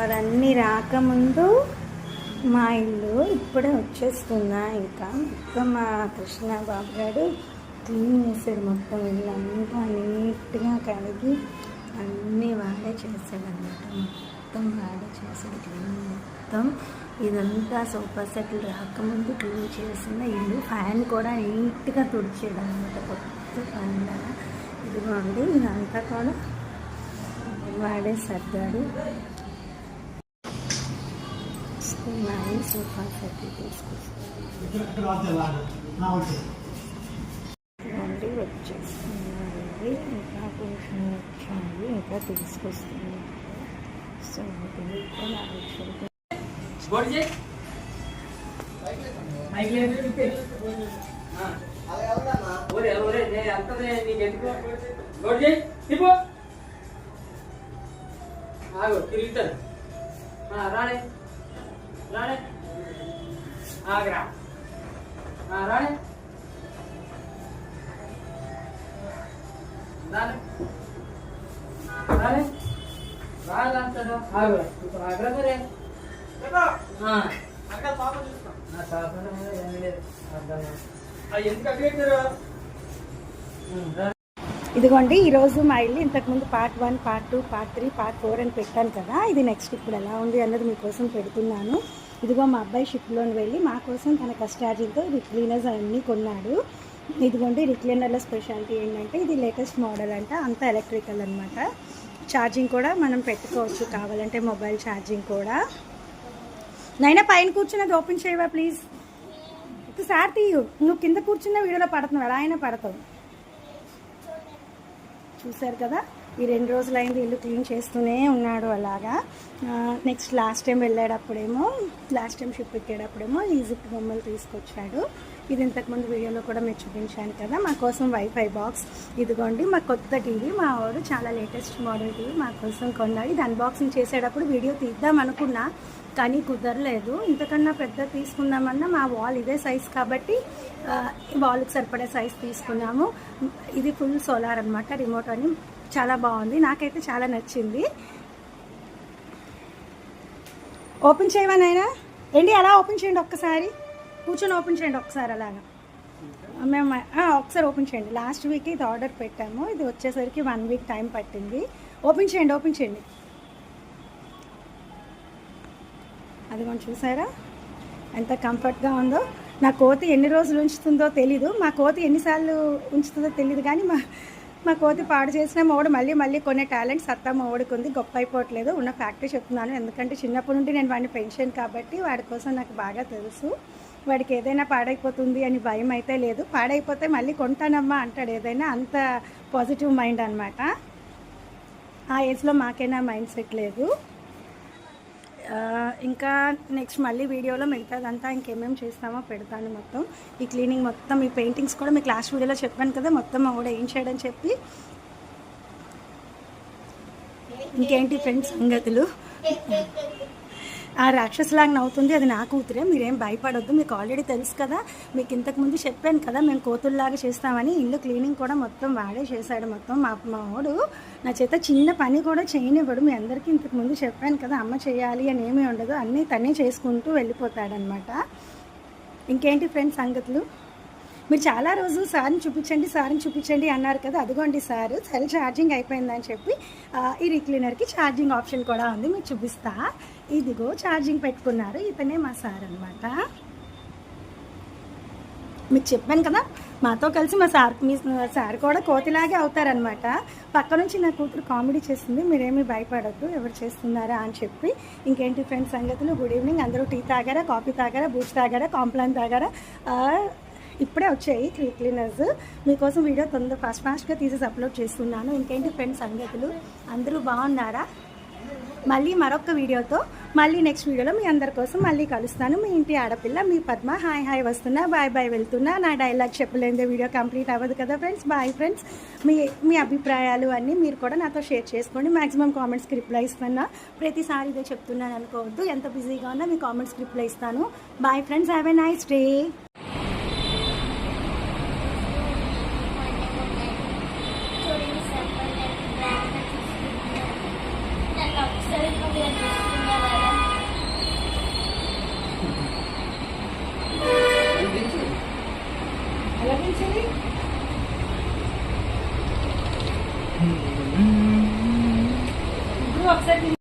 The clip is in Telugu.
అవన్నీ రాకముందు మా ఇల్లు ఇప్పుడే వచ్చేస్తున్నా. ఇంకా మొత్తం మా కృష్ణ బాబు గారు క్లీన్ చేశాడు. మొత్తం ఇల్లు అంతా నీట్గా కడిగి అన్నీ వాడే చేశాడనమాట. మొత్తం వాడే చేశాడు క్లీన్. మొత్తం ఇదంతా సోఫా సెట్లు రాకముందు క్లీన్ చేసిన ఇల్లు. ఫ్యాన్ కూడా నీట్గా తుడిచాడు అనమాట. కొత్త ఫ్యాన్ లాగా ఇదిగోండి. ఇదంతా కూడా వాడే సర్దాడు. సోఫా సెట్లు తీసుకొస్తుంది వచ్చేస్తున్నాయి. ఇంకా కొంచెం వచ్చాయి, ఇంకా తీసుకొస్తుంది. సో తిరుగుతారు రాడే రాడే ఆగ్రా రాడే రాడే రాడే రాగంటాడు ఆగ్రా ఇప్పుడు ఆగ్రా సరే ఇదిగోండి. ఈరోజు మా ఇల్లు ఇంతకుముందు పార్ట్ 1, పార్ట్ 2, పార్ట్ 3, పార్ట్ 4 అని పెట్టాను కదా. ఇది నెక్స్ట్ ఇప్పుడు ఎలా ఉంది అన్నది మీకోసం పెడుతున్నాను. ఇదిగో మా అబ్బాయి షిప్లోని వెళ్ళి మా కోసం తన కస్టార్జింగ్తో రిక్ క్లీనర్స్ అన్నీ కొన్నాడు. ఇదిగోండి రిక్ క్లీనర్ల స్పెషాలిటీ ఏంటంటే ఇది లేటెస్ట్ మోడల్ అంట. అంతా ఎలక్ట్రికల్ అనమాట. ఛార్జింగ్ కూడా మనం పెట్టుకోవచ్చు కావాలంటే, మొబైల్ ఛార్జింగ్ కూడా. నైనా పైన కూర్చున్నది ఓపెన్ చేయవా ప్లీజ్? ఒకసారి తీయు. నువ్వు కింద కూర్చున్న వీడియోలో పడుతున్నావు, ఎలా అయినా పడతావు. చూశారు కదా, ఈ 2 రోజులైంది ఇల్లు క్లీన్ చేస్తూనే ఉన్నాడు అలాగా. నెక్స్ట్ లాస్ట్ టైం షిప్ ఎక్కేటప్పుడేమో ఈజిప్ట్ బొమ్మలు తీసుకొచ్చాడు. ఇది ఇంతకుముందు వీడియోలో కూడా మీరు చూపించాను కదా. మా కోసం వైఫై బాక్స్. ఇదిగోండి మా కొత్త టీవీ. మా వాడు చాలా లేటెస్ట్ మోడల్ టీవీ మా కోసం కొన్నాడు. ఇది అన్బాక్సింగ్ చేసేటప్పుడు వీడియో తీద్దాం అనుకున్నా, కానీ కుదరలేదు. ఇంతకన్నా పెద్ద తీసుకుందామన్నా మా వాల్ ఇదే సైజ్ కాబట్టి వాల్కి సరిపడే సైజ్ తీసుకున్నాము. ఇది ఫుల్ సోలార్ అనమాట. రిమోట్ అని చాలా బాగుంది, నాకైతే చాలా నచ్చింది. ఓపెన్ చేయవా నాయనా? ఏంటి అలా ఓపెన్ చేయండి, ఒక్కసారి కూర్చొని ఓపెన్ చేయండి ఒకసారి అలాగా. మేము ఒకసారి ఓపెన్ చేయండి. లాస్ట్ వీక్ ఇది ఆర్డర్ పెట్టాము. ఇది వచ్చేసరికి 1 వీక్ టైం పట్టింది. ఓపెన్ చేయండి. అది కొంచెం చూసారా ఎంత కంఫర్ట్గా ఉందో. నా కోతి ఎన్ని రోజులు ఉంచుతుందో తెలీదు, మా కోతి ఎన్నిసార్లు ఉంచుతుందో తెలీదు. కానీ మా కోతి పాడు చేసిన మోడు మళ్ళీ కొనే టాలెంట్ సత్తా మోడికి ఉంది. గొప్ప అయిపోవట్లేదు, ఉన్న ఫ్యాక్టరీ చెప్తున్నాను. ఎందుకంటే చిన్నప్పటి నుండి నేను వాడిని పెంచాను కాబట్టి వాడి కోసం నాకు బాగా తెలుసు. వాడికి ఏదైనా పాడైపోతుంది అని భయం అయితే లేదు. పాడైపోతే మళ్ళీ కొంటానమ్మా అంటాడు ఏదైనా. అంత పాజిటివ్ మైండ్ అనమాట. ఆ ఏజ్లో మాకైనా మైండ్ సెట్ లేదు. ఇంకా నెక్స్ట్ మళ్ళీ వీడియోలో మిగతాదంతా ఇంకేమేమి చేస్తామో పెడతాను. మొత్తం ఈ క్లీనింగ్, మొత్తం ఈ పెయింటింగ్స్ కూడా మీకు లాస్ట్ వీడియోలో చెప్పాను కదా. మొత్తం కూడా ఏం చేయడం చెప్పి. ఇంకేంటి ఫ్రెండ్స్ సంగతులు? ఆ రాక్షసులాగా నవ్వుతుంది, అది నా కూతురే. మీరేం భయపడొద్దు, మీకు ఆల్రెడీ తెలుసు కదా. మీకు ఇంతకుముందు చెప్పాను కదా మేము కోతుల్లాగా చేస్తామని. ఇల్లు క్లీనింగ్ కూడా మొత్తం వాడే చేశాడు. మొత్తం మా వాడు నా చేత చిన్న పని కూడా చేయనివ్వడు. మీ అందరికీ ఇంతకుముందు చెప్పాను కదా, అమ్మ చేయాలి అని ఏమీ ఉండదు, అన్నీ తనే చేసుకుంటూ వెళ్ళిపోతాడనమాట. ఇంకేంటి ఫ్రెండ్స్ సంగతులు? మీరు చాలా రోజులు సార్ని చూపించండి అన్నారు కదా. అదిగోండి సార్ సెల్ ఛార్జింగ్ అయిపోయిందని చెప్పి ఈ రిక్ క్లీనర్కి ఛార్జింగ్ ఆప్షన్ కూడా ఉంది, మీకు చూపిస్తా. ఇదిగో ఛార్జింగ్ పెట్టుకున్నారు. ఇతనే మా సార్ అనమాట. మీకు చెప్పాను కదా, మాతో కలిసి మీ సార్ కూడా కోతిలాగే అవుతారనమాట. పక్క నుంచి నా కూతురు కామెడీ చేస్తుంది, మీరేమీ భయపడద్దు ఎవరు చేస్తున్నారా అని చెప్పి. ఇంకేంటి ఫ్రెండ్స్ సంగతులు? Good evening. అందరూ టీ తాగారా, కాఫీ తాగారా, బూస్ట్ తాగారా, కాంప్లాన్ తాగారా? ఇప్పుడే వచ్చాయి క్లీనర్స్. మీకోసం వీడియో ఫాస్ట్గా తీసేసి అప్లోడ్ చేస్తున్నాను. ఇంకేంటి ఫ్రెండ్స్ సంగతులు? అందరూ బాగున్నారా? మళ్ళీ మరొక వీడియోతో మళ్ళీ నెక్స్ట్ వీడియోలో మీ అందరి కోసం మళ్ళీ కలుస్తాను. మీ ఇంటి ఆడపిల్ల మీ పద్మ. హాయ్ వస్తున్నా, బాయ్ వెళ్తున్నా. నా డైలాగ్ చెప్పలేదే వీడియో కంప్లీట్ అవ్వదు కదా ఫ్రెండ్స్. Bye friends. మీ అభిప్రాయాలు అన్నీ మీరు కూడా నాతో షేర్ చేసుకోండి. మ్యాక్సిమం కామెంట్స్కి రిప్లై ఇస్తున్నా. ప్రతిసారి ఇదే చెప్తున్నాను అనుకోవద్దు. ఎంత బిజీగా ఉన్నా మీ కామెంట్స్కి రిప్లై ఇస్తాను. Bye friends. Have a nice day. Sorry, ఒకసారి